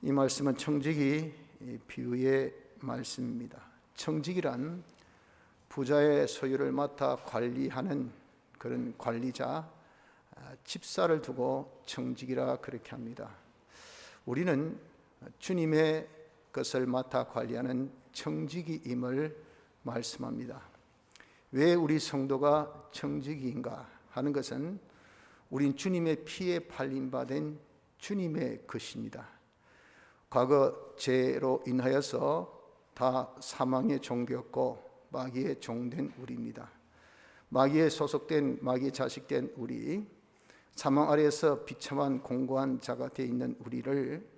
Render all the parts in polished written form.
이 말씀은 청지기 비유의 말씀입니다. 청지기란 부자의 소유를 맡아 관리하는 그런 관리자, 집사를 두고 청지기라 그렇게 합니다. 우리는 주님의 것을 맡아 관리하는 청지기임을 말씀합니다. 왜 우리 성도가 청지기인가 하는 것은 우린 주님의 피에 팔림받은 주님의 것입니다. 과거 죄로 인하여서 다 사망의 종되었고 마귀의 종된 우리입니다. 마귀에 소속된, 마귀의 자식된 우리, 사망 아래에서 비참한 공고한 자가 되어 있는 우리를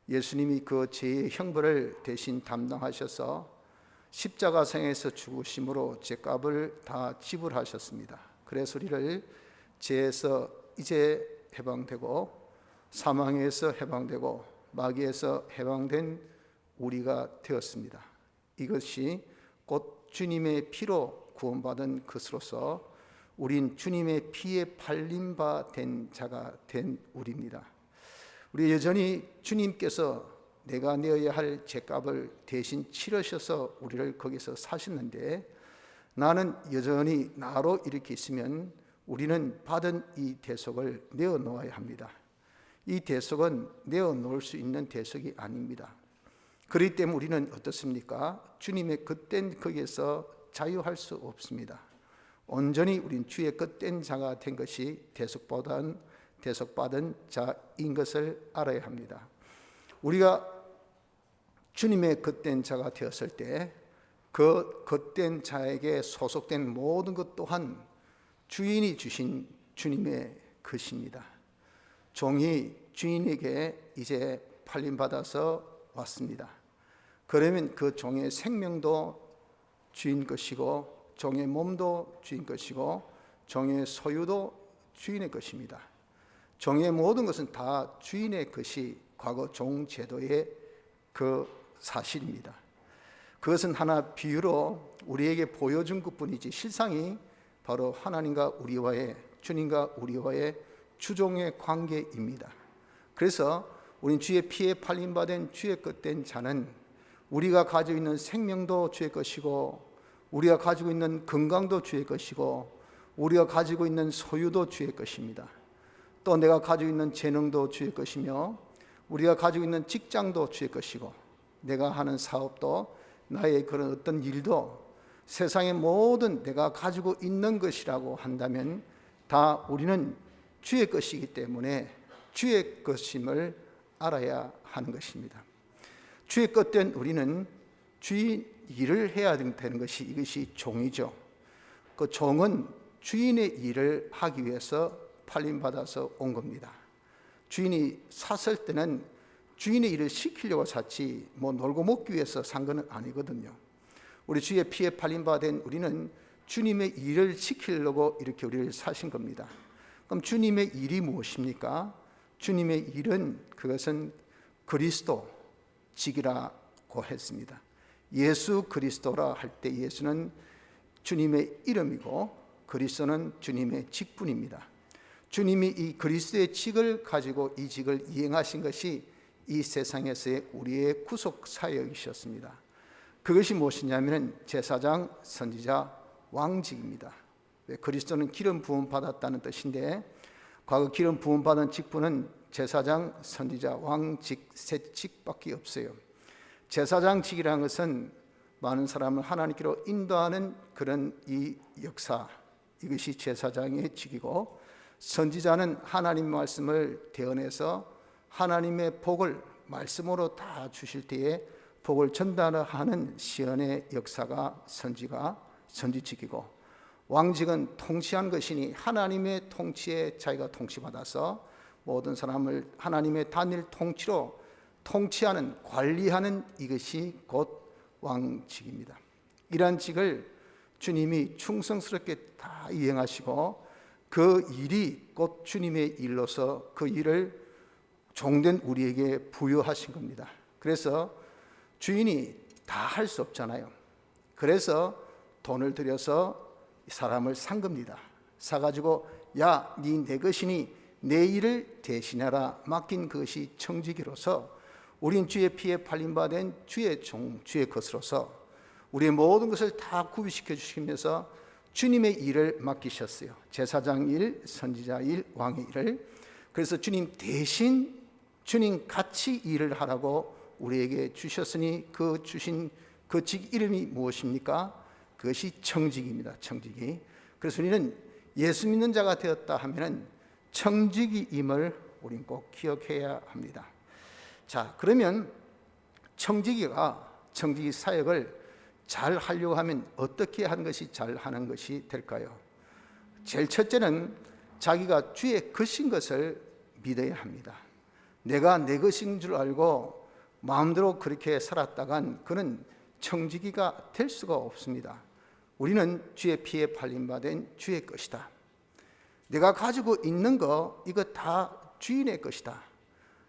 예수님이 그 죄의 형벌을 대신 담당하셔서 십자가상에서 죽으심으로 죄값을 다 지불하셨습니다. 그래서 우리를 죄에서 이제 해방되고 사망에서 해방되고 마귀에서 해방된 우리가 되었습니다. 이것이 곧 주님의 피로 구원받은 것으로서 우린 주님의 피에 팔린 바 된 자가 된 우리입니다. 우리 여전히 주님께서 내가 내어야 할 죄값을 대신 치르셔서 우리를 거기서 사셨는데, 나는 여전히 나로 이렇게 있으면 우리는 받은 이 대속을 내어놓아야 합니다. 이 대속은 내어놓을 수 있는 대속이 아닙니다. 그렇기 때문에 우리는 어떻습니까? 주님의 그땐 거기에서 자유할 수 없습니다. 온전히 우린 주의 그땐 자가 된 것이 대속받은 자인 것을 알아야 합니다. 우리가 주님의 그땐 자가 되었을 때 그 그땐 자에게 소속된 모든 것 또한 주인이 주신 주님의 것입니다. 종이 주인에게 이제 팔림받아서 왔습니다. 그러면 그 종의 생명도 주인 것이고 종의 몸도 주인 것이고 종의 소유도 주인의 것입니다. 종의 모든 것은 다 주인의 것이 과거 종 제도의 그 사실입니다. 그것은 하나 비유로 우리에게 보여준 것뿐이지 실상이 바로 하나님과 우리와의, 주님과 우리와의 주종의 관계입니다. 그래서 우린 주의 피에 팔림받은 주의 것된 자는 우리가 가지고 있는 생명도 주의 것이고 우리가 가지고 있는 건강도 주의 것이고 우리가 가지고 있는 소유도 주의 것입니다. 또 내가 가지고 있는 재능도 주의 것이며 우리가 가지고 있는 직장도 주의 것이고 내가 하는 사업도 나의 그런 어떤 일도 세상의 모든 내가 가지고 있는 것이라고 한다면 다 우리는 주의 것이기 때문에 주의 것임을 알아야 하는 것입니다. 주의 것된 우리는 주인 일을 해야 되는 것이 이것이 종이죠. 그 종은 주인의 일을 하기 위해서 팔림받아서 온 겁니다. 주인이 샀을 때는 주인의 일을 시키려고 샀지 뭐 놀고 먹기 위해서 산 것은 아니거든요. 우리 주의 피에 팔림받은 우리는 주님의 일을 시키려고 이렇게 우리를 사신 겁니다. 그럼 주님의 일이 무엇입니까? 주님의 일은 그것은 그리스도직이라고 했습니다. 예수 그리스도라 할 때 예수는 주님의 이름이고 그리스도는 주님의 직분입니다. 주님이 이 그리스도의 직을 가지고 이 직을 이행하신 것이 이 세상에서의 우리의 구속 사역이셨습니다. 그것이 무엇이냐면 제사장, 선지자, 왕직입니다. 그리스도는 기름 부음 받았다는 뜻인데 과거 기름 부음 받은 직분은 제사장, 선지자, 왕직 세 직밖에 없어요. 제사장직이라는 것은 많은 사람을 하나님께로 인도하는 그런 이 역사, 이것이 제사장의 직이고, 선지자는 하나님 말씀을 대언해서 하나님의 복을 말씀으로 다 주실 때에 복을 전달하는 시언의 역사가 선지직이고, 왕직은 통치한 것이니 하나님의 통치에 자기가 통치받아서 모든 사람을 하나님의 단일 통치로 통치하는, 관리하는 이것이 곧 왕직입니다. 이러한 직을 주님이 충성스럽게 다 이행하시고 그 일이 곧 주님의 일로서 그 일을 종된 우리에게 부여하신 겁니다. 그래서 주인이 다 할 수 없잖아요. 그래서 돈을 들여서 사람을 산 겁니다. 사가지고 야, 네 내 것이니 내 일을 대신하라 맡긴 것이 청지기로서 우린 주의 피에 팔린 바 된 주의 종, 주의 것으로서 우리의 모든 것을 다 구비시켜 주시면서 주님의 일을 맡기셨어요. 제사장 일, 선지자 일, 왕의 일을. 그래서 주님 대신 주님 같이 일을 하라고 우리에게 주셨으니 그 주신 그 직 이름이 무엇입니까? 그것이 청직입니다. 청직이. 그래서 우리는 예수 믿는 자가 되었다 하면은 청직이임을 우리는 꼭 기억해야 합니다. 자, 그러면 청직이 사역을 잘 하려고 하면 어떻게 하는 것이 잘 하는 것이 될까요? 제일 첫째는 자기가 주의 것인 것을 믿어야 합니다. 내가 내 것인 줄 알고 마음대로 그렇게 살았다간 그는 청지기가 될 수가 없습니다. 우리는 주의 피에 팔린 바 된 주의 것이다. 내가 가지고 있는 거 이거 다 주인의 것이다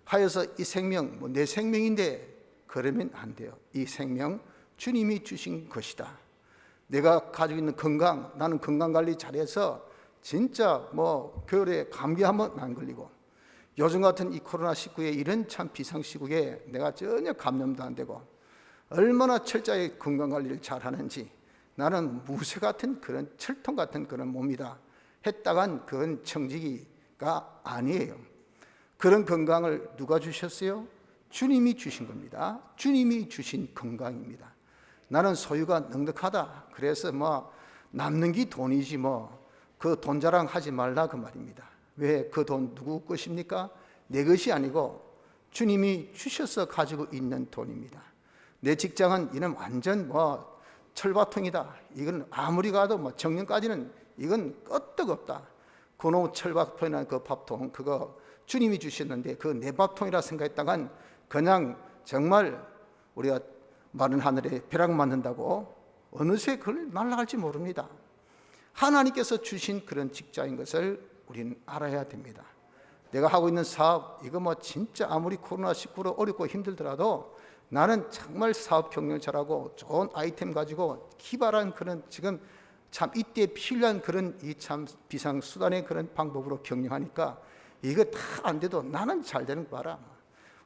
하여서 이 생명 내 생명인데 그러면 안 돼요. 이 생명 주님이 주신 것이다. 내가 가지고 있는 건강, 나는 건강관리 잘해서 진짜 겨울에 감기 한번 안 걸리고 요즘 같은 이 코로나19의 이런 참 비상시국에 내가 전혀 감염도 안 되고 얼마나 철저히 건강관리를 잘하는지 나는 무쇠 같은 그런 철통 같은 그런 몸이다 했다간 그건 청지기가 아니에요. 그런 건강을 누가 주셨어요? 주님이 주신 겁니다. 주님이 주신 건강입니다. 나는 소유가 넉넉하다. 그래서 남는 게 돈이지 그 돈 자랑하지 말라 그 말입니다. 왜? 그 돈 누구 것입니까? 내 것이 아니고 주님이 주셔서 가지고 있는 돈입니다. 내 직장은 이는 완전 철밥통이다. 이건 아무리 가도 정년까지는 이건 끄떡없다. 그놈 철밥통이나 그 밥통 그거 주님이 주셨는데 그 내 밥통이라 생각했다간 그냥 정말 우리가 마른 하늘에 벼락 맞는다고 어느새 그걸 날아갈지 모릅니다. 하나님께서 주신 그런 직장인 것을 우리는 알아야 됩니다. 내가 하고 있는 사업 이거 진짜 아무리 코로나19로 어렵고 힘들더라도 나는 정말 사업 경영 잘하고 좋은 아이템 가지고 기발한 그런 지금 참 이때 필요한 그런 이 참 비상수단의 그런 방법으로 경영하니까 이거 다 안 돼도 나는 잘 되는 거 봐라.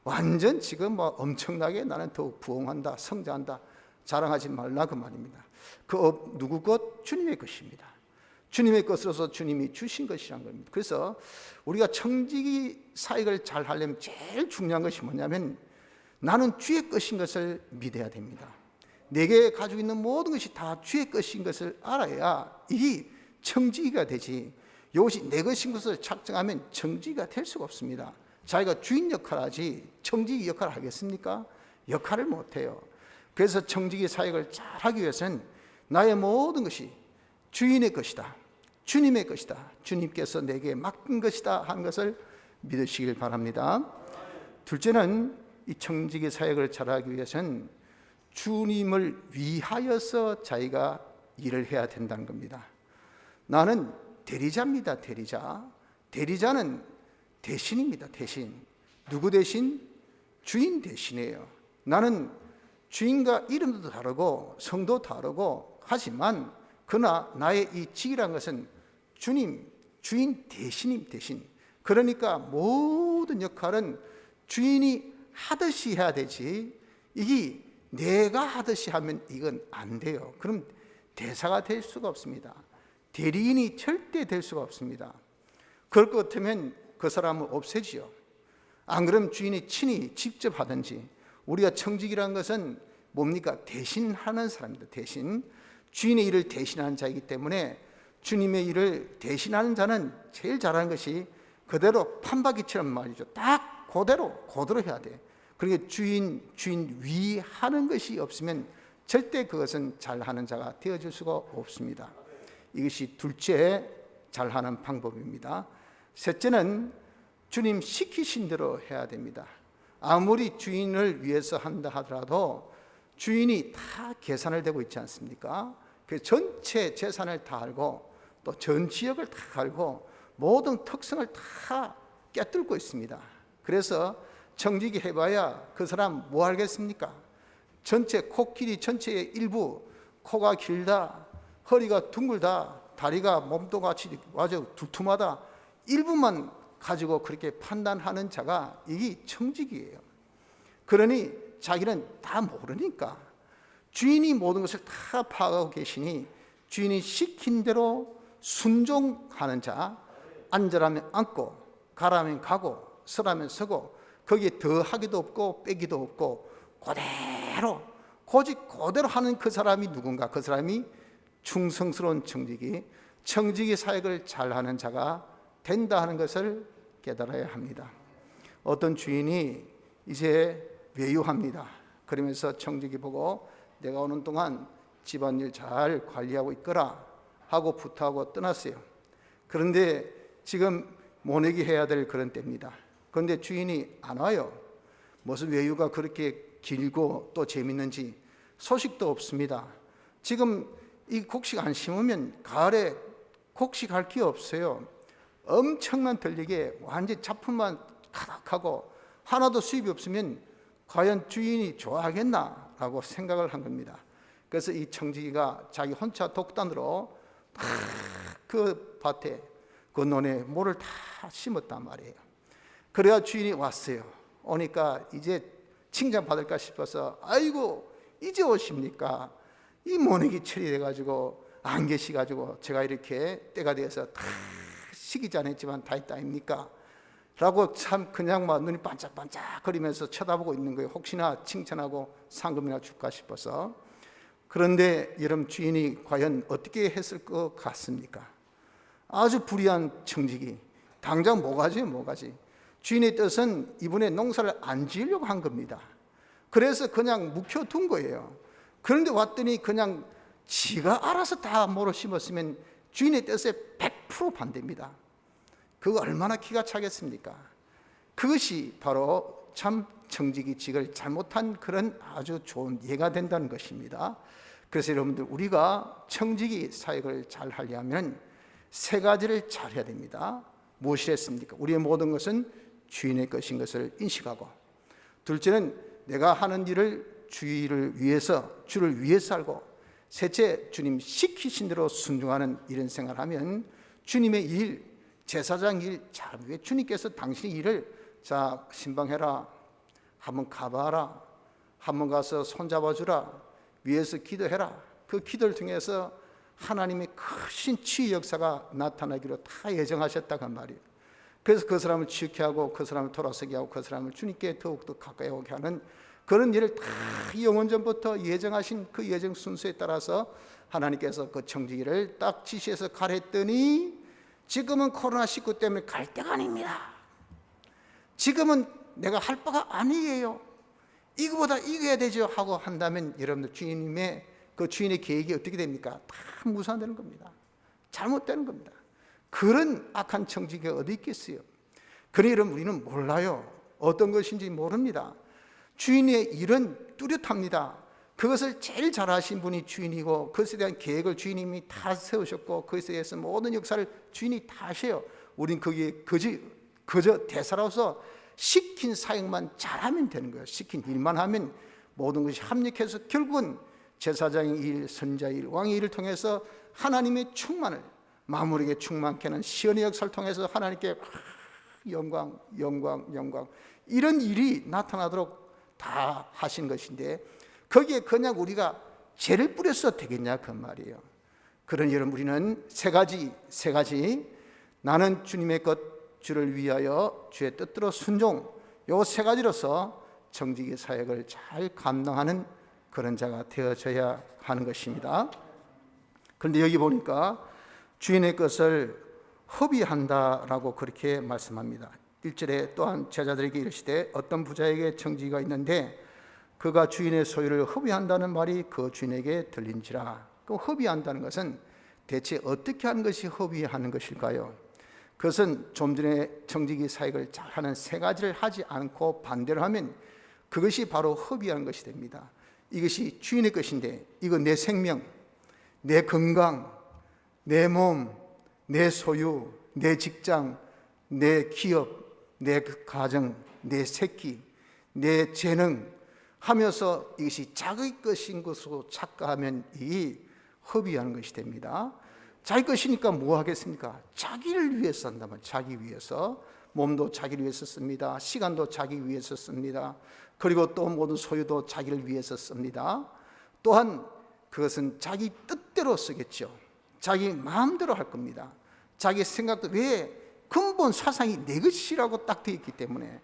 완전 지금 엄청나게 나는 더욱 부흥한다, 성장한다 자랑하지 말라 그 말입니다. 그 업 누구 것? 주님의 것입니다. 주님의 것으로서 주님이 주신 것이란 겁니다. 그래서 우리가 청지기 사역을 잘 하려면 제일 중요한 것이 뭐냐면 나는 주의 것인 것을 믿어야 됩니다. 내게 가지고 있는 모든 것이 다 주의 것인 것을 알아야 이 청지기가 되지. 이것이 내 것인 것을 착정하면 청지기가 될 수가 없습니다. 자기가 주인 역할을 하지 청지기 역할을 하겠습니까? 역할을 못해요. 그래서 청지기 사역을 잘하기 위해서는 나의 모든 것이 주인의 것이다, 주님의 것이다, 주님께서 내게 맡긴 것이다 하는 것을 믿으시길 바랍니다. 둘째는 이 청지기 사역을 잘하기 위해서는 주님을 위하여서 자기가 일을 해야 된다는 겁니다. 나는 대리자입니다. 대리자는 대신입니다. 대신. 누구 대신? 주인 대신이에요. 나는 주인과 이름도 다르고 성도 다르고 하지만 그러나 나의 이 직이라는 것은 주님, 주인 대신임 대신. 그러니까 모든 역할은 주인이 하듯이 해야 되지 이게 내가 하듯이 하면 이건 안 돼요. 그럼 대사가 될 수가 없습니다. 대리인이 절대 될 수가 없습니다. 그럴 것 같으면 그 사람을 없애지요. 안 그러면 주인이 친히 직접 하든지. 우리가 청직이라는 것은 뭡니까? 대신하는 사람입니다. 대신. 주인의 일을 대신하는 자이기 때문에 주님의 일을 대신하는 자는 제일 잘하는 것이 그대로 판박이처럼 말이죠. 딱 그대로 해야 돼. 그러니까 주인 위 하는 것이 없으면 절대 그것은 잘하는 자가 되어질 수가 없습니다. 이것이 둘째 잘하는 방법입니다. 셋째는 주님 시키신 대로 해야 됩니다. 아무리 주인을 위해서 한다 하더라도 주인이 다 계산을 되고 있지 않습니까? 그 전체 재산을 다 알고 또 전 지역을 다 알고 모든 특성을 다 꿰뚫고 있습니다. 그래서 청지기 해봐야 그 사람 뭐 알겠습니까? 전체 코끼리 전체의 일부, 코가 길다, 허리가 둥글다, 다리가 몸통같이 아주 두툼하다, 일부만 가지고 그렇게 판단하는 자가 이게 청지기예요. 그러니 자기는 다 모르니까 주인이 모든 것을 다 파악하고 계시니 주인이 시킨 대로 순종하는 자, 앉으라면 앉고 가라면 가고 서라면 서고 거기에 더하기도 없고 빼기도 없고 그대로 오직 그대로 하는 그 사람이 누군가? 그 사람이 충성스러운 청지기 사역을 잘하는 자가 된다 하는 것을 깨달아야 합니다. 어떤 주인이 이제 외유합니다. 그러면서 청지기 보고 내가 오는 동안 집안일 잘 관리하고 있거라 하고 부탁하고 떠났어요. 그런데 지금 모내기 해야 될 그런 때입니다. 그런데 주인이 안 와요. 무슨 외유가 그렇게 길고 또 재밌는지 소식도 없습니다. 지금 이 곡식 안 심으면 가을에 곡식할 게 없어요. 엄청난 들리게 완전 작품만 가득하고 하나도 수입이 없으면 과연 주인이 좋아하겠나 라고 생각을 한 겁니다. 그래서 이 청지기가 자기 혼자 독단으로 그 밭에 그 논에 모를 다 심었단 말이에요. 그래야 주인이 왔어요. 오니까 이제 칭찬받을까 싶어서 아이고 이제 오십니까? 이 모내기 처리돼가지고 안 계시가지고 제가 이렇게 때가 되어서 다 시키지 않았지만 다 했다 아닙니까? 라고 참 그냥 막 눈이 반짝반짝 거리면서 쳐다보고 있는 거예요. 혹시나 칭찬하고 상금이나 줄까 싶어서. 그런데 여러분 주인이 과연 어떻게 했을 것 같습니까? 아주 불의한 청지기. 당장 뭐가지? 주인의 뜻은 이분의 농사를 안 지으려고 한 겁니다. 그래서 그냥 묵혀둔 거예요. 그런데 왔더니 그냥 지가 알아서 다 모로 심었으면 주인의 뜻에 100% 반대입니다. 그거 얼마나 기가 차겠습니까? 그것이 바로 참 청지기직을 잘못한 그런 아주 좋은 예가 된다는 것입니다. 그래서 여러분들 우리가 청지기 사역을 잘 하려면 세 가지를 잘 해야 됩니다. 무엇이랬습니까? 우리의 모든 것은 주인의 것인 것을 인식하고, 둘째는 내가 하는 일을 주를 위해서 살고, 셋째 주님 시키신 대로 순종하는 이런 생활하면 주님의 일, 제사장 일, 자, 왜 주님께서 당신의 일을 자 신방해라, 한번 가봐라, 한번 가서 손잡아주라, 위에서 기도해라, 그 기도를 통해서 하나님의 크신 치유 역사가 나타나기로 다 예정하셨다고 말이에요. 그래서 그 사람을 지켜 하고 그 사람을 돌아서게 하고 그 사람을 주님께 더욱더 가까이 오게 하는 그런 일을 다 영원전부터 예정하신 그 예정 순서에 따라서 하나님께서 그 청지기를 딱 지시해서 가랬더니 지금은 코로나19 때문에 갈 때가 아닙니다. 지금은 내가 할 바가 아니에요. 이거보다 이겨야 되죠 하고 한다면 여러분들 주인의 계획이 어떻게 됩니까? 다 무산되는 겁니다. 잘못되는 겁니다. 그런 악한 청지기가 어디 있겠어요? 그러니 여러분 우리는 몰라요. 어떤 것인지 모릅니다. 주인의 일은 뚜렷합니다. 그것을 제일 잘하신 분이 주인이고 그것에 대한 계획을 주인님이 다 세우셨고 그것에 대해서 모든 역사를 주인이 다 하셔요. 우린 거기에 그저 대사로서 시킨 사역만 잘하면 되는 거예요. 시킨 일만 하면 모든 것이 합력해서 결국은 제사장의 일, 선자의 일, 왕의 일을 통해서 하나님의 충만을 마무리게 충만케 하는 시연의 역사를 통해서 하나님께 영광 이런 일이 나타나도록 다 하신 것인데 거기에 그냥 우리가 죄를 뿌려서 되겠냐 그 말이에요. 그러니 여러분 우리는 세 가지 나는 주님의 것 주를 위하여 주의 뜻대로 순종, 요 세 가지로서 청지기 사역을 잘 감당하는 그런 자가 되어져야 하는 것입니다. 그런데 여기 보니까 주인의 것을 허비한다라고 그렇게 말씀합니다. 1절에 또한 제자들에게 이르시되 어떤 부자에게 청지기가 있는데 그가 주인의 소유를 허비한다는 말이 그 주인에게 들린지라. 그 허비한다는 것은 대체 어떻게 하는 것이 허비하는 것일까요? 그것은 좀 전에 청지기 사역을 잘하는 세 가지를 하지 않고 반대로 하면 그것이 바로 허비하는 것이 됩니다. 이것이 주인의 것인데 이거 내 생명, 내 건강, 내 몸, 내 소유, 내 직장, 내 기업, 내 가정, 내 새끼, 내 재능 하면서 이것이 자기 것인 것으로 착각하면 이 허비하는 것이 됩니다. 자기 것이니까 뭐 하겠습니까? 자기를 위해서 산다면 자기 위해서 몸도 자기를 위해서 씁니다. 시간도 자기 위해서 씁니다. 그리고 또 모든 소유도 자기를 위해서 씁니다. 또한 그것은 자기 뜻대로 쓰겠죠. 자기 마음대로 할 겁니다. 자기 생각도, 왜? 근본 사상이 내 것이라고 딱 되어 있기 때문에.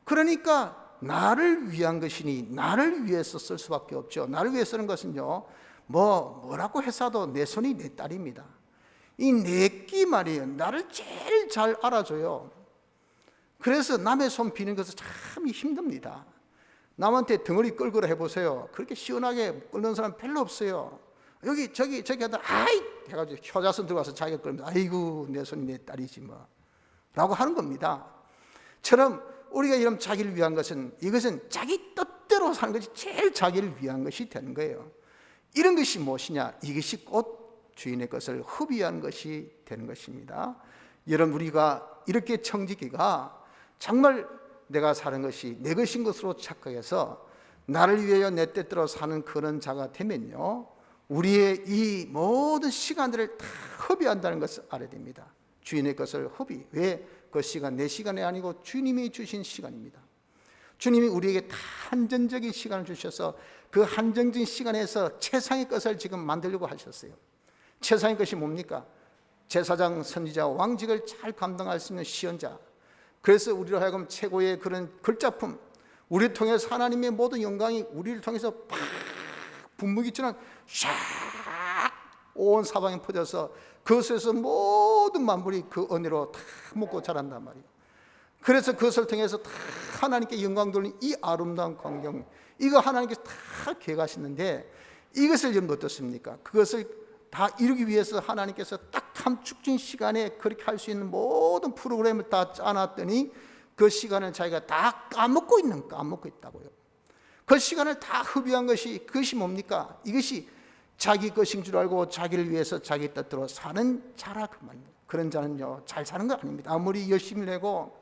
그러니까 나를 위한 것이니 나를 위해서 쓸 수밖에 없죠. 나를 위해 쓰는 것은요, 뭐라고 해서도 내 손이 내 딸입니다. 이 내끼 말이에요. 나를 제일 잘 알아줘요. 그래서 남의 손 비는 것은 참 힘듭니다. 남한테 덩어리 끌거라 해보세요. 그렇게 시원하게 끌는 사람 별로 없어요. 여기 저기 하다 아이 해가지고 효자손 들어가서 자기가 끌면 아이고 내 손이 내 딸이지 뭐 라고 하는 겁니다. 처럼 우리가 이런 자기를 위한 것은, 이것은 자기 뜻대로 사는 것이 제일 자기를 위한 것이 되는 거예요. 이런 것이 무엇이냐? 이것이 곧 주인의 것을 허비한 것이 되는 것입니다. 여러분, 우리가 이렇게 청지기가 정말 내가 사는 것이 내 것인 것으로 착각해서 나를 위하여 내 뜻대로 사는 그런 자가 되면요, 우리의 이 모든 시간들을 다 허비한다는 것을 알아야 됩니다. 주인의 것을 허비. 왜? 그 시간 내 시간이 아니고 주님이 주신 시간입니다. 주님이 우리에게 다 한정적인 시간을 주셔서 그 한정적인 시간에서 최상의 것을 지금 만들려고 하셨어요. 최상의 것이 뭡니까? 제사장, 선지자, 왕직을 잘 감당할 수 있는 시연자. 그래서 우리로 하여금 최고의 그런 글자품, 우리를 통해서 하나님의 모든 영광이 우리를 통해서 팍 분무기처럼 샥 온 사방에 퍼져서 그것에서 모든 만물이 그 은혜로 다 먹고 자란단 말이에요. 그래서 그것을 통해서 다 하나님께 영광 돌리는 이 아름다운 광경, 이거 하나님께서 다 계획하시는데, 이것을 여러분 어떻습니까? 그것을 다 이루기 위해서 하나님께서 딱 함축적인 시간에 그렇게 할 수 있는 모든 프로그램을 다 짜놨더니 그 시간을 자기가 다 까먹고 있다고요. 그 시간을 다 허비한 것이, 그것이 뭡니까? 이것이 자기 것인 줄 알고 자기를 위해서 자기 뜻대로 사는 자라 그 말입니다. 그런 자는요, 잘 사는 거 아닙니다. 아무리 열심히 내고,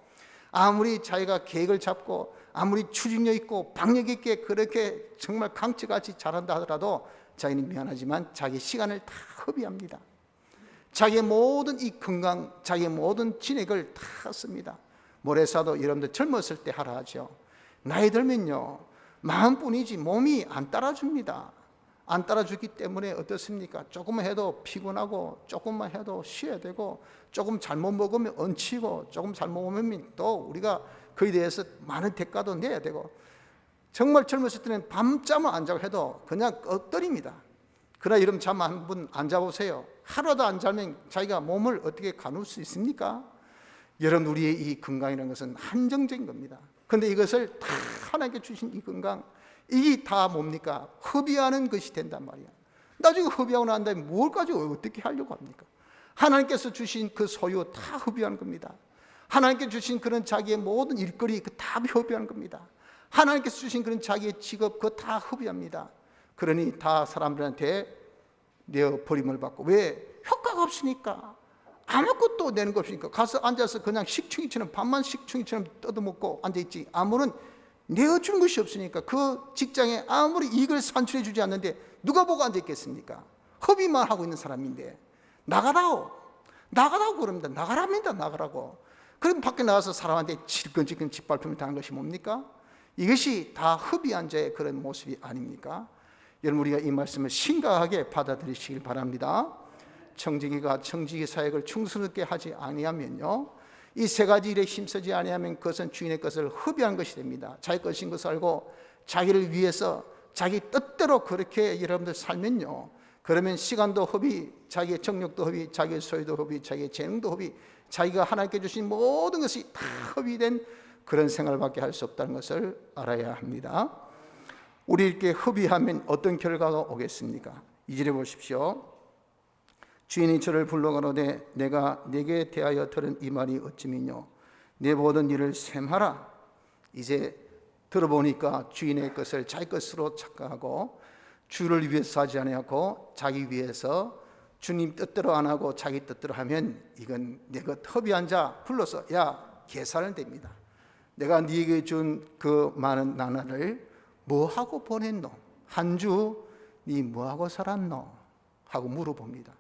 아무리 자기가 계획을 잡고, 아무리 추진력 있고 박력 있게 그렇게 정말 강치같이 잘한다 하더라도 자기는 미안하지만 자기 시간을 다 허비합니다. 자기의 모든 이 건강, 자기의 모든 진액을 다 씁니다. 모래사도 여러분들 젊었을 때 하라 하죠. 나이 들면요, 마음뿐이지 몸이 안 따라줍니다. 안 따라주기 때문에 어떻습니까? 조금만 해도 피곤하고, 조금만 해도 쉬어야 되고, 조금 잘못 먹으면 얹히고, 조금 잘못 먹으면 또 우리가 그에 대해서 많은 대가도 내야 되고, 정말 젊었을 때는 밤잠을 안 자고 해도 그냥 엎드립니다. 그러나 여러분 잠 한 번 안 자보세요. 하루도 안 자면 자기가 몸을 어떻게 가눌 수 있습니까? 여러분, 우리의 이 건강이라는 것은 한정적인 겁니다. 그런데 이것을 다 하나님께 주신 이 건강, 이게 다 뭡니까? 허비하는 것이 된단 말이야. 나중에 허비하고 난 다음에 뭘 가지고 어떻게 하려고 합니까? 하나님께서 주신 그 소유 다 허비하는 겁니다. 하나님께 주신 그런 자기의 모든 일거리 그 다 허비하는 겁니다. 하나님께서 주신 그런 자기의 직업 그거 다 허비합니다. 그러니 다 사람들한테 내어 버림을 받고, 왜? 효과가 없으니까, 아무것도 내는 거 없으니까 가서 앉아서 그냥 식충이처럼 밥만 식충이처럼 뜯어먹고 앉아있지, 아무런 내어주는 것이 없으니까 그 직장에 아무리 이익을 산출해 주지 않는데 누가 보고 앉아있겠습니까? 허비만 하고 있는 사람인데 나가라고 그럽니다. 나가라고. 그럼 밖에 나가서 사람한테 질끈질끈 짓밟힘을 당한 것이 뭡니까? 이것이 다 허비한 자의 그런 모습이 아닙니까? 여러분, 우리가 이 말씀을 심각하게 받아들이시길 바랍니다. 청지기가 청지기 사역을 충성스럽게 하지 아니하면요, 이 세 가지 일에 힘쓰지 아니하면 그것은 주인의 것을 허비한 것이 됩니다. 자기 것인 것을 알고 자기를 위해서 자기 뜻대로 그렇게 여러분들 살면요, 그러면 시간도 허비, 자기의 정력도 허비, 자기의 소유도 허비, 자기의 재능도 허비, 자기가 하나님께 주신 모든 것이 다 허비된 그런 생활밖에 할 수 없다는 것을 알아야 합니다. 우리 이렇게 허비하면 어떤 결과가 오겠습니까? 2절에 보십시오. 주인이 저를 불러가로되 내가 네게 대하여 들은 이 말이 어찌미뇨? 내 모든 일을 셈하라. 이제 들어보니까 주인의 것을 자기 것으로 착각하고 주를 위해서 하지 아니하고 자기 위해서, 주님 뜻대로 안 하고 자기 뜻대로 하면 이건 내 것 허비한 자 불러서 야 계산을 됩니다. 내가 네게 준 그 많은 나날을 뭐하고 보냈노? 한 주 네 뭐하고 살았노? 하고 물어봅니다.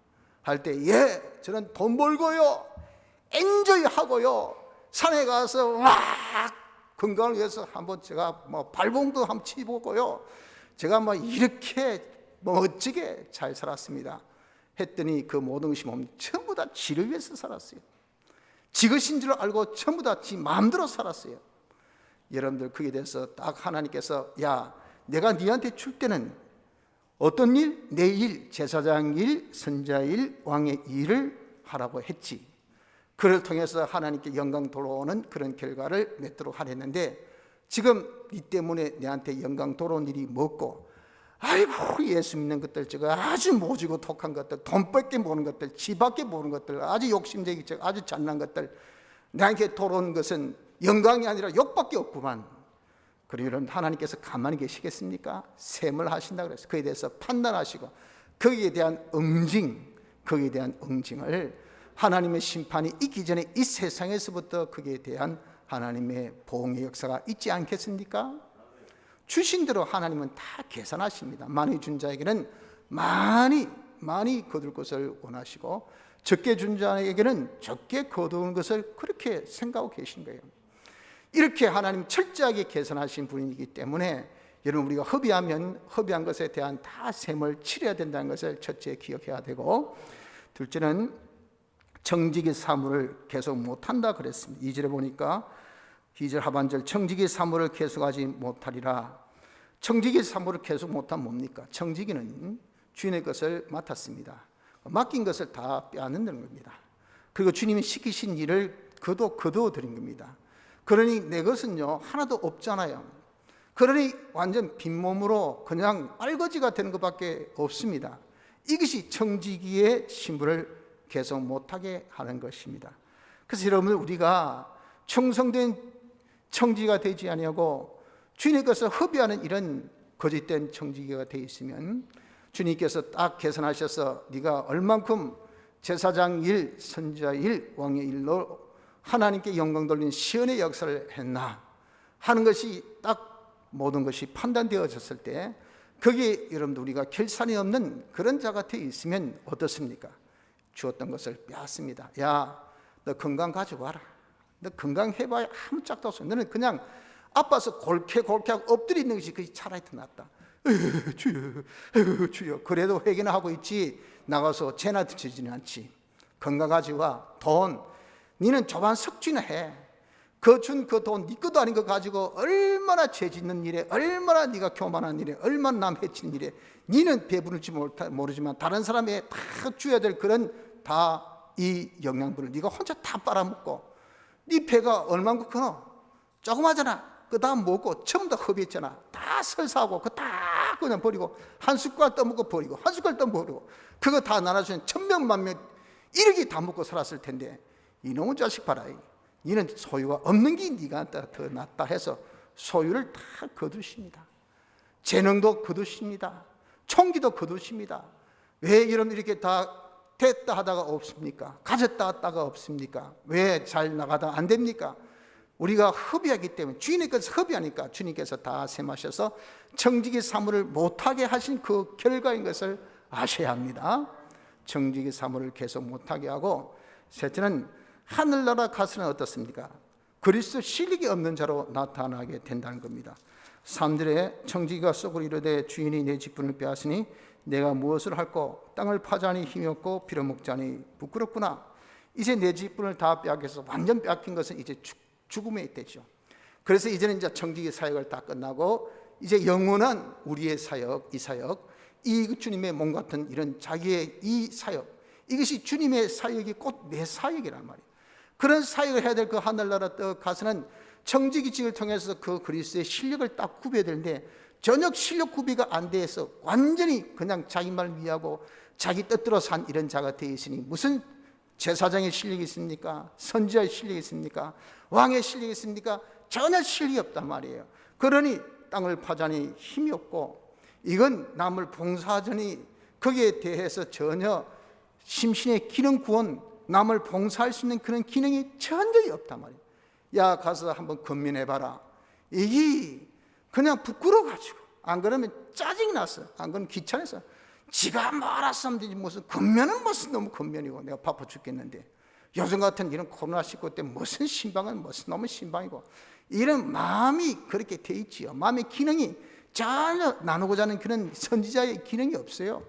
할 때 예, 저는 돈 벌고요, 엔조이 하고요, 산에 가서 막 건강을 위해서 한번 제가 발봉도 한번 치보고요, 제가 이렇게 멋지게 잘 살았습니다 했더니 그 모든 것이 전부 다 지를 위해서 살았어요. 지 것인 줄 알고 전부 다 지 마음대로 살았어요. 여러분들 거기에 대해서 딱 하나님께서 야, 내가 네한테 줄 때는 어떤 일? 내 일, 제사장 일, 선자 일, 왕의 일을 하라고 했지. 그를 통해서 하나님께 영광 돌아오는 그런 결과를 맺도록 하랬는데, 지금 이 때문에 내한테 영광 돌아온 일이 뭐고, 아이고 예수 믿는 것들, 저거 아주 모지고 독한 것들, 돈밖에 모르는 것들, 지밖에 모르는 것들, 아주 욕심쟁이, 아주 잔인한 것들, 나에게 돌아온 것은 영광이 아니라 욕밖에 없구만. 그리고 여러분, 하나님께서 가만히 계시겠습니까? 셈을 하신다 그랬어요. 그에 대해서 판단하시고 거기에 대한 거기에 대한 응징을, 하나님의 심판이 있기 전에 이 세상에서부터 거기에 대한 하나님의 보응의 역사가 있지 않겠습니까? 주신 대로 하나님은 다 계산하십니다. 많이 준 자에게는 많이 거둘 것을 원하시고, 적게 준 자에게는 적게 거두는 것을 그렇게 생각하고 계신 거예요. 이렇게 하나님 철저하게 계산하신 분이기 때문에 여러분, 우리가 허비한 것에 대한 다 셈을 치러야 된다는 것을 첫째 기억해야 되고, 둘째는 정직의 사물을 계속 못한다 그랬습니다. 2절에 보니까 2절 하반절, 정직의 사물을 계속하지 못하리라. 정직의 사물을 계속 못하면 뭡니까? 정직이는 주인의 것을 맡았습니다. 맡긴 것을 다 빼앗는다는 겁니다. 그리고 주님이 시키신 일을 거두어 드린 겁니다. 그러니 내 것은요 하나도 없잖아요. 그러니 완전 빈몸으로 그냥 알거지가 되는 것밖에 없습니다. 이것이 정직이의 신분을 계속 못하게 하는 것입니다. 그래서 여러분, 우리가 충성된 청지기가 되지 아니하고 주님의 것을 허비하는 이런 거짓된 청지기가 되어 있으면, 주님께서 딱 계산하셔서 네가 얼만큼 제사장 일, 선지자 일, 왕의 일로 하나님께 영광 돌리는 시언의 역사를 했나 하는 것이 딱 모든 것이 판단되어졌을 때, 거기에 여러분들 우리가 결산이 없는 그런 자가 되어 있으면 어떻습니까? 주었던 것을 빼앗습니다. 야, 너 건강 가지고 와라. 너 건강해봐야 아무 짝도 없어. 너는 그냥 아파서 골쾌하고 엎드려 있는 것이 그게 차라리 더 낫다. 주여. 그래도 회개나 하고 있지 나가서 죄나 지지는 않지. 건강 가지고 와. 돈 니는 조반 석쥐나 해. 그 준 그 돈 니 것도 아닌 거 가지고 얼마나 죄 짓는 일에, 얼마나 네가 교만한 일에, 얼마나 남 해치는 일에 니는 배부를지 모르지만 다른 사람에 다 줘야 될 그런 다 이 영양분을 네가 혼자 다 빨아먹고, 네 배가 얼만큼 크노? 조그마잖아. 그 다음 먹고 전부 다 허비했잖아. 다 설사하고 그 다 그냥 버리고, 한 숟갈 떠먹고 버리고, 한 숟갈 떠먹고, 그거 다 나눠주면 천명 만명 이렇게 다 먹고 살았을 텐데, 이놈의 자식 봐라. 니는 소유가 없는 게 네가 더 낫다 해서 소유를 다 거두십니다. 재능도 거두십니다. 총기도 거두십니다. 왜 여러분 이렇게 다 됐다 하다가 없습니까? 가졌다 하다가 없습니까? 왜 잘 나가다 안 됩니까? 우리가 허비하기 때문에, 주인의 것을 허비하니까 주님께서 다 셈하셔서 정직의 사물을 못하게 하신 그 결과인 것을 아셔야 합니다. 정직의 사물을 계속 못하게 하고, 셋째는 하늘나라 가서는 어떻습니까? 그리스도 실력이 없는 자로 나타나게 된다는 겁니다. 3절에 청지기가 속으로 이르되 주인이 내 직분을 빼앗으니 내가 무엇을 할꼬? 땅을 파자니 힘이 없고 빌어먹자니 부끄럽구나. 이제 내 직분을 다 빼앗겨서 완전 빼앗긴 것은 이제 죽음에 있대죠. 그래서 이제는 이제 청지기 사역을 다 끝나고 이제 영원한 우리의 사역, 이 주님의 몸 같은 이런 자기의 이 사역, 이것이 주님의 사역이 곧 내 사역이란 말이에요. 그런 사역을 해야 될 그 하늘나라 떡 가서는 청지기직을 통해서 그 그리스도의 실력을 딱 구비해야 되는데, 전혀 실력 구비가 안 돼서 완전히 그냥 자기만 위하고 자기 뜻대로 산 이런 자가 되어 있으니 무슨 제사장의 실력이 있습니까? 선지자의 실력이 있습니까? 왕의 실력이 있습니까? 전혀 실력이 없단 말이에요. 그러니 땅을 파자니 힘이 없고, 이건 남을 봉사하자니 거기에 대해서 전혀 심신의 기능 구원, 남을 봉사할 수 있는 그런 기능이 전혀 없단 말이에요. 야, 가서 한번 건면해봐라. 이게 그냥 부끄러워가지고, 안 그러면 짜증나서, 안 그러면 귀찮아서 지가 뭐 알아서 하면 되지, 무슨 건면은 무슨 너무 건면이고 내가 바빠 죽겠는데, 요즘 같은 이런 코로나19 때 무슨 신방은 무슨 너무 신방이고, 이런 마음이 그렇게 돼 있지요. 마음의 기능이 전혀 나누고자 하는 그런 선지자의 기능이 없어요.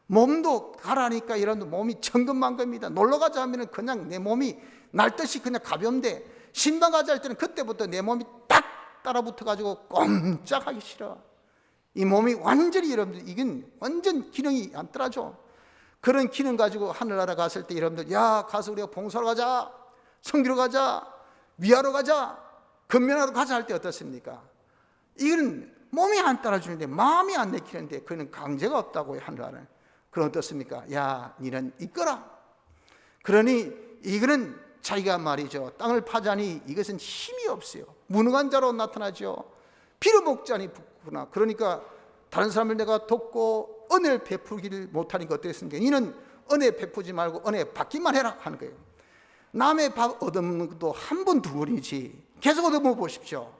몸도 가라니까 이런 몸이 천근만근입니다. 놀러 가자 하면 그냥 내 몸이 날듯이 그냥 가벼운데, 신방 가자 할 때는 그때부터 내 몸이 딱 따라붙어 가지고 꼼짝하기 싫어. 이 몸이 완전히, 여러분들, 이건 완전 기능이 안 떨어져. 그런 기능 가지고 하늘나라 갔을 때 여러분들, 야, 가서 우리가 봉사로 가자, 성기로 가자, 위하러 가자, 근면하러 가자 할 때 어떻습니까? 이건 몸이 안 따라주는데, 마음이 안 내키는데, 그는 강제가 없다고요, 하늘나라는. 그럼 어떻습니까? 야, 니는 이끌어. 그러니 이거는 자기가 말이죠, 땅을 파자니 이것은 힘이 없어요. 무능한 자로 나타나죠. 빌어먹자니 부구나. 그러니까 다른 사람을 내가 돕고 은혜를 베풀기를 못하니까 어떻습니까? 니는 은혜 베푸지 말고 은혜 받기만 해라 하는 거예요. 남의 밥 얻어먹는 것도 한 번, 두 번이지 계속 얻어먹어 보십시오.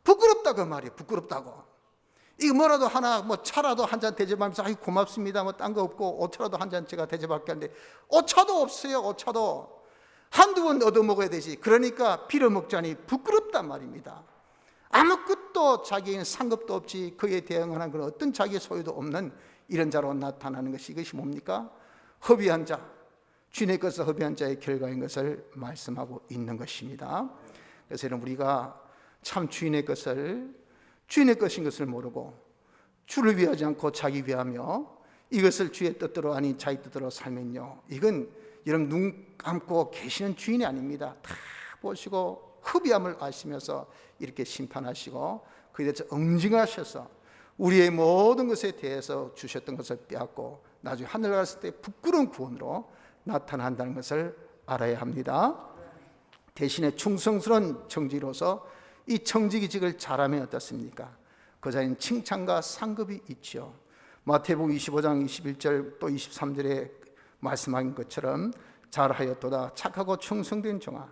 부끄럽다 그 말이에요. 부끄럽다고. 이거 뭐라도 하나, 뭐 차라도 한 잔 대접하면서 아이 고맙습니다, 뭐 딴 거 없고 오차라도 한 잔 제가 대접할게 하는데, 오차도 없어요. 오차도 한두 번 얻어먹어야 되지. 그러니까 빌어먹자니 부끄럽단 말입니다. 아무것도 자기에는 상급도 없지, 그에 대응하는 그런 어떤 자기 소유도 없는 이런 자로 나타나는 것이, 이것이 뭡니까? 허비한 자, 주인의 것을 허비한 자의 결과인 것을 말씀하고 있는 것입니다. 그래서 여러분, 우리가 참 주인의 것을 주인의 것인 것을 모르고 주를 위하지 않고 자기 위하며 이것을 주의 뜻대로 아닌 자기 뜻대로 살면요, 이건 여러분 눈 감고 계시는 주인이 아닙니다. 다 보시고 흡이함을 아시면서 이렇게 심판하시고 그에 대해서 응징하셔서 우리의 모든 것에 대해서 주셨던 것을 빼앗고 나중에 하늘 갔을 때 부끄러운 구원으로 나타난다는 것을 알아야 합니다. 대신에 충성스러운 청지로서 이 청지기직을 잘하면 어떻습니까? 그 자에는 칭찬과 상급이 있죠. 마태복음 25장 21절 또 23절에 말씀한 것처럼 잘하였도다 착하고 충성된 종아,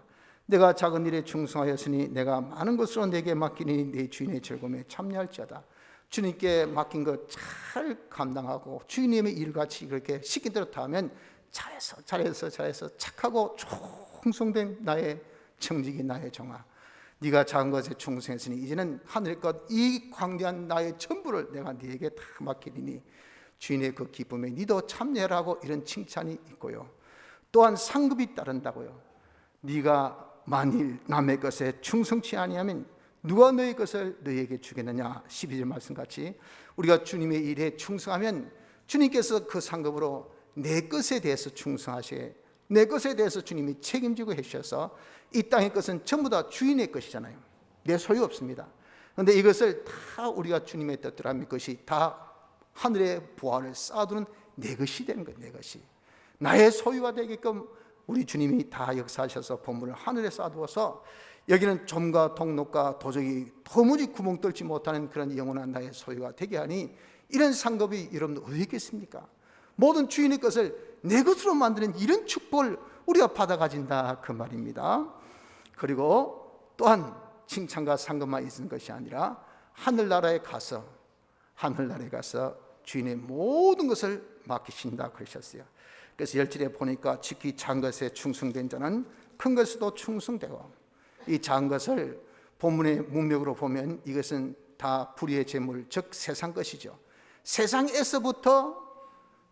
내가 작은 일에 충성하였으니 내가 많은 것으로 내게 맡기니 내 주인의 즐거움에 참여할지어다. 주님께 맡긴 것 잘 감당하고 주님의 일같이 그렇게 시킨 대로 다 하면 잘해서 착하고 충성된 나의 청지기, 나의 종아, 네가 작은 것에 충성했으니 이제는 하늘의 것 이 광대한 나의 전부를 내가 네게 다 맡기리니 주인의 그 기쁨에 네도 참여하라고, 이런 칭찬이 있고요. 또한 상급이 따른다고요. 네가 만일 남의 것에 충성치 아니하면 누가 너의 것을 너에게 주겠느냐. 12절 말씀같이 우리가 주님의 일에 충성하면 주님께서 그 상급으로 내 것에 대해서 충성하시게, 내 것에 대해서 주님이 책임지고 해주셔서 이 땅의 것은 전부 다 주인의 것이잖아요. 내 소유 없습니다. 그런데 이것을 다 우리가 주님의 뜻대로 하면 그것이 다 하늘의 보화를 쌓아두는 내 것이 되는 거예요. 내 것이 나의 소유가 되게끔 우리 주님이 다 역사하셔서 보물을 하늘에 쌓아두어서 여기는 점과 동록과 도적이 도무지 구멍 뚫지 못하는 그런 영원한 나의 소유가 되게 하니, 이런 상급이 여러분 어디 있겠습니까? 모든 주인의 것을 내 것으로 만드는 이런 축복을 우리가 받아 가진다 그 말입니다. 그리고 또한 칭찬과 상급만 있는 것이 아니라 하늘나라에 가서 주인의 모든 것을 맡기신다 그러셨어요. 그래서 10절에 보니까 지키 작은 것에 충성된 자는 큰 것에도 충성되고, 이 작은 것을 본문의 문맥으로 보면 이것은 다 불의의 재물, 즉 세상 것이죠. 세상에서부터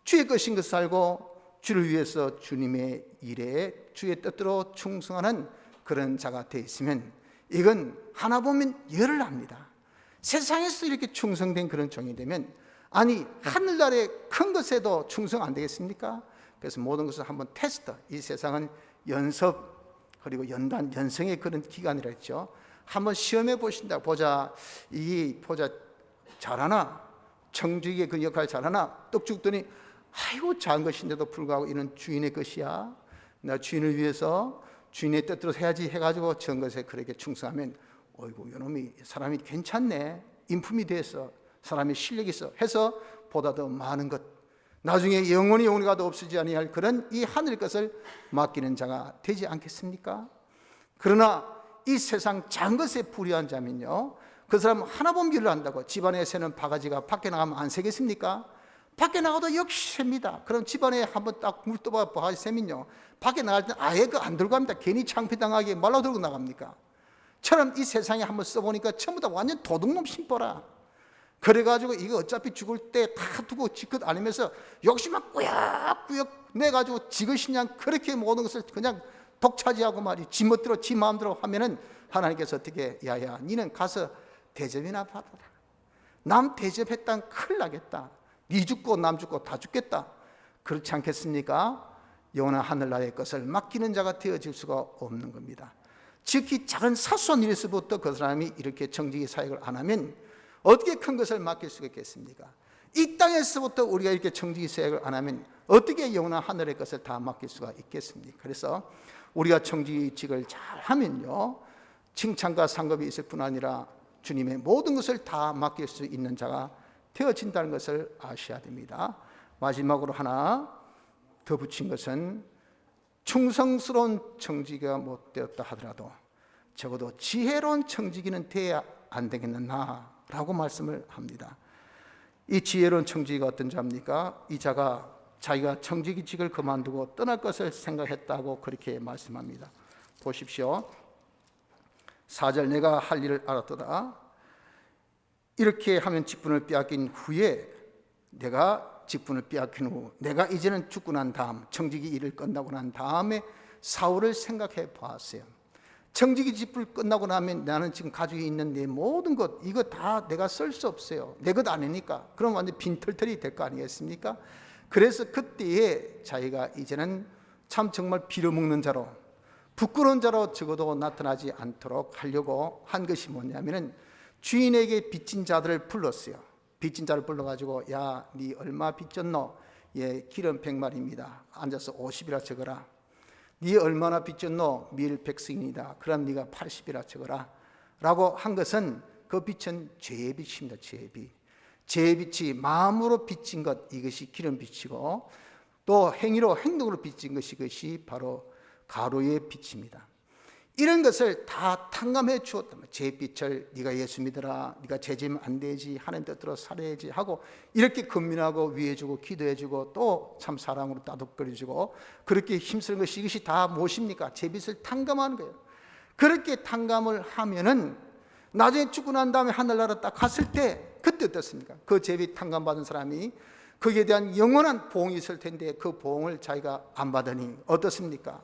주의 것인 것을 알고 주를 위해서 주님의 일에 주의 뜻대로 충성하는 그런 자가 되어 있으면 이건 하나 보면 열을 합니다. 세상에서 이렇게 충성된 그런 종이 되면, 아니 하늘나라의 큰 것에도 충성 안 되겠습니까? 그래서 모든 것을 한번 테스트, 이 세상은 연습 그리고 연단, 연성의 그런 기간이라 했죠. 한번 시험해 보신다. 보자 잘하나, 청주의 그 역할 잘하나. 떡 죽더니 아이고 작은 것인데도 불구하고 이는 주인의 것이야, 나 주인을 위해서 주인의 뜻대로 해야지 해가지고 전 것에 그렇게 충성하면 어이구 이놈이 사람이 괜찮네, 인품이 돼서 사람이 실력이 있어 해서 보다 더 많은 것, 나중에 영원히 가도 없어지지 아니할 그런 이 하늘의 것을 맡기는 자가 되지 않겠습니까? 그러나 이 세상 작은 것에 불의한 자면요, 그 사람 하나 보면 일을 한다고 집안에 새는 바가지가 밖에 나가면 안 새겠습니까? 밖에 나가도 역시 셉니다. 그럼 집안에 한번 딱 물떠봐 바가지 새면요, 밖에 나갈 때 아예 그 안 들고 갑니다. 괜히 창피당하게 말로 들고 나갑니까? 처럼 이 세상에 한번 써보니까 전부 다 완전 도둑놈 심보라. 그래가지고 이거 어차피 죽을 때 다 두고 지껏 아니면서 욕심만 꾸역꾸역 내가지고 지그시 그냥 그렇게 모든 것을 그냥 독차지하고 말이 지 멋대로 지 마음대로 하면은 하나님께서 어떻게 야야 니는 가서 대접이나 받아라. 남 대접했다면 큰일 나겠다. 니 죽고 남 죽고 다 죽겠다. 그렇지 않겠습니까? 영원한 하늘나라의 것을 맡기는 자가 되어질 수가 없는 겁니다. 지극히 작은 사소한 일에서부터 그 사람이 이렇게 정직의 사역을 안 하면 어떻게 큰 것을 맡길 수가 있겠습니까? 이 땅에서부터 우리가 이렇게 정직의 사역을 안 하면 어떻게 영원한 하늘의 것을 다 맡길 수가 있겠습니까? 그래서 우리가 정직직을 잘 하면요, 칭찬과 상급이 있을 뿐 아니라 주님의 모든 것을 다 맡길 수 있는 자가 되어진다는 것을 아셔야 됩니다. 마지막으로 하나 더 붙인 것은 충성스러운 청지기가 못 되었다 하더라도 적어도 지혜로운 청지기는 돼야 안 되겠느냐 라고 말씀을 합니다. 이 지혜로운 청지기가 어떤 자입니까? 이 자가 자기가 청지기직을 그만두고 떠날 것을 생각했다고 그렇게 말씀합니다. 보십시오. 4절 내가 할 일을 알았도다. 이렇게 하면 직분을 빼앗긴 후에 내가 직분을 빼앗긴 후 내가 이제는 죽고 난 다음 청지기 일을 끝나고 난 다음에 사후를 생각해 보았어요. 청지기 직분 끝나고 나면 나는 지금 가지고 있는 내 모든 것 이거 다 내가 쓸 수 없어요. 내 것 아니니까. 그럼 완전 빈털털이 될 거 아니겠습니까? 그래서 그때에 자기가 이제는 참 정말 빌어먹는 자로 부끄러운 자로 적어도 나타나지 않도록 하려고 한 것이 뭐냐면은 주인에게 빚진 자들을 불렀어요. 빚진 자를 불러가지고 야, 네 얼마 빚졌노? 예, 기름 100마리입니다. 앉아서 50이라 적어라. 네 얼마나 빚졌노? 밀 100승이다. 그럼 네가 80이라 적어라. 라고 한 것은 그 빚은 죄의 빚입니다. 죄의 빚. 죄의 빚이 마음으로 빚진 것 이것이 기름 빚이고 또 행위로 행동으로 빚진 것이 그것이 바로 가로의 빚입니다. 이런 것을 다 탕감해 주었단 말이에요. 제 빚을 네가 예수 믿어라, 네가 죄지면 안 되지, 하나님 뜻대로 살아야지 하고 이렇게 금민하고 위해주고 기도해주고 또 참 사랑으로 따뜻거려주고 그렇게 힘쓰는 것이 이것이 다 무엇입니까? 제 빚을 탕감하는 거예요. 그렇게 탕감을 하면은 나중에 죽고 난 다음에 하늘나라 딱 갔을 때 그때 어떻습니까? 그 제비 탕감받은 사람이 거기에 대한 영원한 보응이 있을 텐데 그 보응을 자기가 안 받으니 어떻습니까?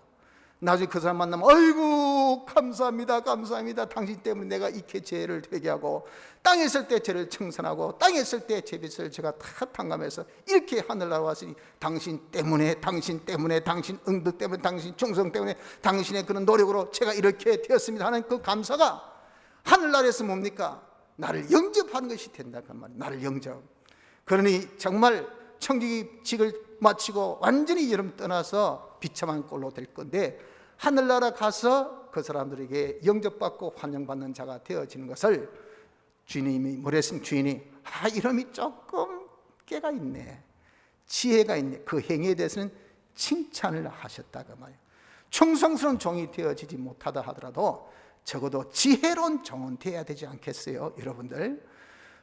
나중에 그 사람 만나면 아이고 감사합니다 감사합니다 당신 때문에 내가 이렇게 죄를 회개하고 땅에 있을 때 죄를 청산하고 땅에 있을 때 제 빚을 제가 다 탕감해서 이렇게 하늘나라 왔으니 당신 때문에 당신 응덕 때문에 당신 충성 때문에 당신의 그런 노력으로 제가 이렇게 되었습니다 하는 그 감사가 하늘나라에서 뭡니까? 나를 영접하는 것이 된다 그 말이에요. 나를 영접. 그러니 정말 청지기직을 마치고 완전히 여러분 떠나서 비참한 꼴로 될 건데 하늘나라 가서 그 사람들에게 영접받고 환영받는 자가 되어지는 것을 주님이 뭐랬으면 주인이 이름이 조금 깨가 있네 지혜가 있네 그 행위에 대해서는 칭찬을 하셨다고 말이에요. 충성스러운 종이 되어지지 못하다 하더라도 적어도 지혜로운 종은 되어야 되지 않겠어요? 여러분들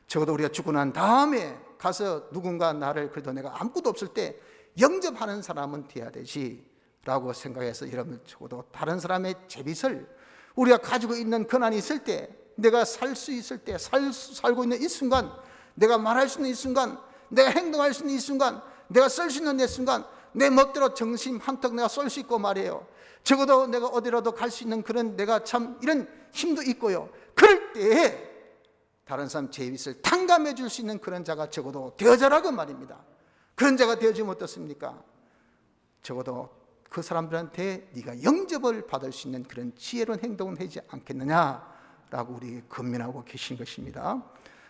적어도 우리가 죽고 난 다음에 가서 누군가 나를 그래도 내가 아무것도 없을 때 영접하는 사람은 되어야 되지 라고 생각해서 여러분들 적어도 다른 사람의 제빚을 우리가 가지고 있는 권한이 있을 때 내가 살 수 있을 때 살고 있는 이 순간 내가 말할 수 있는 이 순간 내가 행동할 수 있는 이 순간 내가 쓸 수 있는 이 순간 내 멋대로 정신 한턱 내가 쏠 수 있고 말이에요. 적어도 내가 어디라도 갈 수 있는 그런 내가 참 이런 힘도 있고요. 그럴 때에 다른 사람 제빚을 탕감해 줄 수 있는 그런 자가 적어도 되어져라고 말입니다. 그런 자가 되어지면 어떻습니까? 적어도 그 사람들한테 네가 영접을 받을 수 있는 그런 지혜로운 행동은 하지 않겠느냐라고 우리 권면하고 계신 것입니다.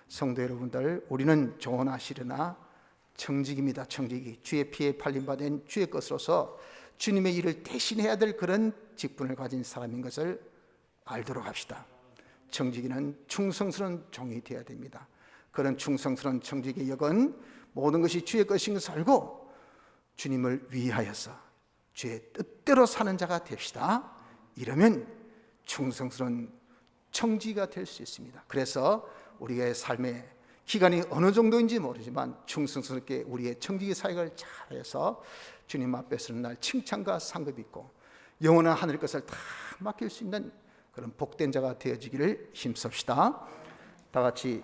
성도 여러분들 우리는 조언하시려나 청직입니다. 청직이 주의 피에 팔림받은 주의 것으로서 주님의 일을 대신해야 될 그런 직분을 가진 사람인 것을 알도록 합시다. 청지기는 충성스러운 종이 되어야 됩니다. 그런 충성스러운 청지기의 역은 모든 것이 주의 것인 것을 알고 주님을 위하여서 주의 뜻대로 사는 자가 됩시다. 이러면 충성스러운 청지기가 될 수 있습니다. 그래서 우리의 삶의 기간이 어느 정도인지 모르지만 충성스럽게 우리의 청지기 사역을 잘해서 주님 앞에 서는 날 칭찬과 상급이 있고 영원한 하늘 것을 다 맡길 수 있는 그런 복된 자가 되어지기를 힘씁시다. 다 같이